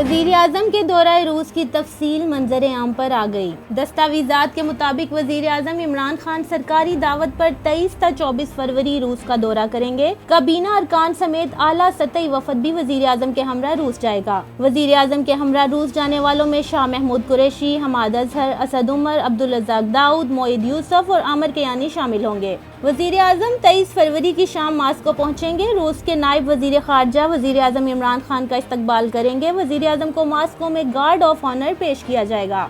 وزیراعظم کے دورہ روس کی تفصیل منظر عام پر آ گئی۔ دستاویزات کے مطابق وزیراعظم عمران خان سرکاری دعوت پر 23 تا 24 فروری روس کا دورہ کریں گے۔ کابینہ ارکان سمیت اعلیٰ سطحی وفد بھی وزیراعظم کے ہمراہ روس جائے گا۔ وزیراعظم کے ہمراہ روس جانے والوں میں شاہ محمود قریشی، حماد اظہر، اسد عمر، عبدالرزاق داؤد، موعد یوسف اور عامر کیانی شامل ہوں گے۔ وزیراعظم 23 فروری کی شام ماسکو پہنچیں گے۔ روس کے نائب وزیر خارجہ وزیراعظم عمران خان کا استقبال کریں گے۔ وزیراعظم کو ماسکو میں گارڈ آف آنر پیش کیا جائے گا۔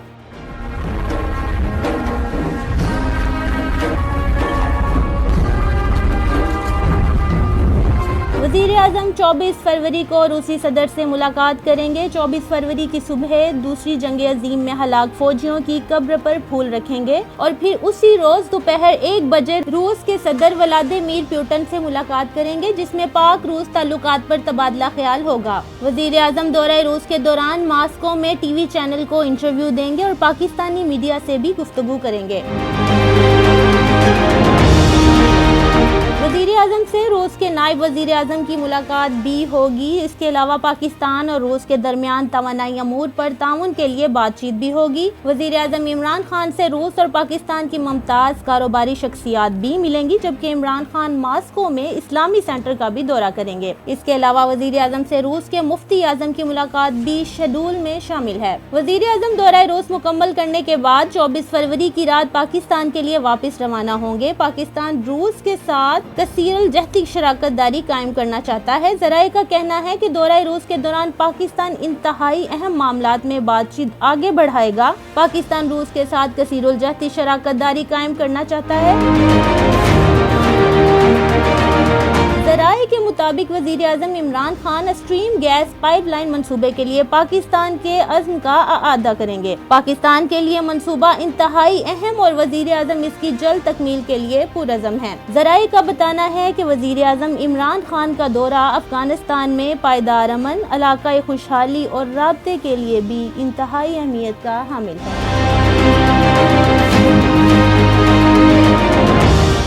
وزیراعظم 24 فروری کو روسی صدر سے ملاقات کریں گے۔ 24 فروری کی صبح دوسری جنگ عظیم میں ہلاک فوجیوں کی قبر پر پھول رکھیں گے اور پھر اسی روز دوپہر 1 بجے روس کے صدر ولادیمیر پوٹن سے ملاقات کریں گے، جس میں پاک روس تعلقات پر تبادلہ خیال ہوگا۔ وزیراعظم دورہ روس کے دوران ماسکو میں ٹی وی چینل کو انٹرویو دیں گے اور پاکستانی میڈیا سے بھی گفتگو کریں گے۔ وزیراعظم سے روس کے نائب وزیر اعظم کی ملاقات بھی ہوگی۔ اس کے علاوہ پاکستان اور روس کے درمیان توانائی امور پر تعاون کے لیے بات چیت بھی ہوگی۔ وزیراعظم عمران خان سے روس اور پاکستان کی ممتاز کاروباری شخصیات بھی ملیں گی، جبکہ عمران خان ماسکو میں اسلامی سینٹر کا بھی دورہ کریں گے۔ اس کے علاوہ وزیراعظم سے روس کے مفتی اعظم کی ملاقات بھی شیڈول میں شامل ہے۔ وزیراعظم دورہ روس مکمل کرنے کے بعد 24 فروری کی رات پاکستان کے لیے واپس روانہ ہوں گے۔ پاکستان روس کے ساتھ کثیر الجہتی شراکت داری قائم کرنا چاہتا ہے۔ ذرائع کا کہنا ہے کہ دورہ روس کے دوران پاکستان انتہائی اہم معاملات میں بات چیت آگے بڑھائے گا۔ پاکستان روس کے ساتھ کثیر الجہتی شراکت داری قائم کرنا چاہتا ہے۔ ذرائع کے مطابق وزیر اعظم Imran Khan stream gas pipeline منصوبے کے لیے پاکستان کے عزم کا اعادہ کریں گے۔ پاکستان کے لیے منصوبہ انتہائی اہم اور وزیر اعظم اس کی جلد تکمیل کے لیے پرعزم ہیں۔ ذرائع کا بتانا ہے کہ وزیر اعظم عمران خان کا دورہ افغانستان میں پائیدار امن، علاقائی خوشحالی اور رابطے کے لیے بھی انتہائی اہمیت کا حامل ہے۔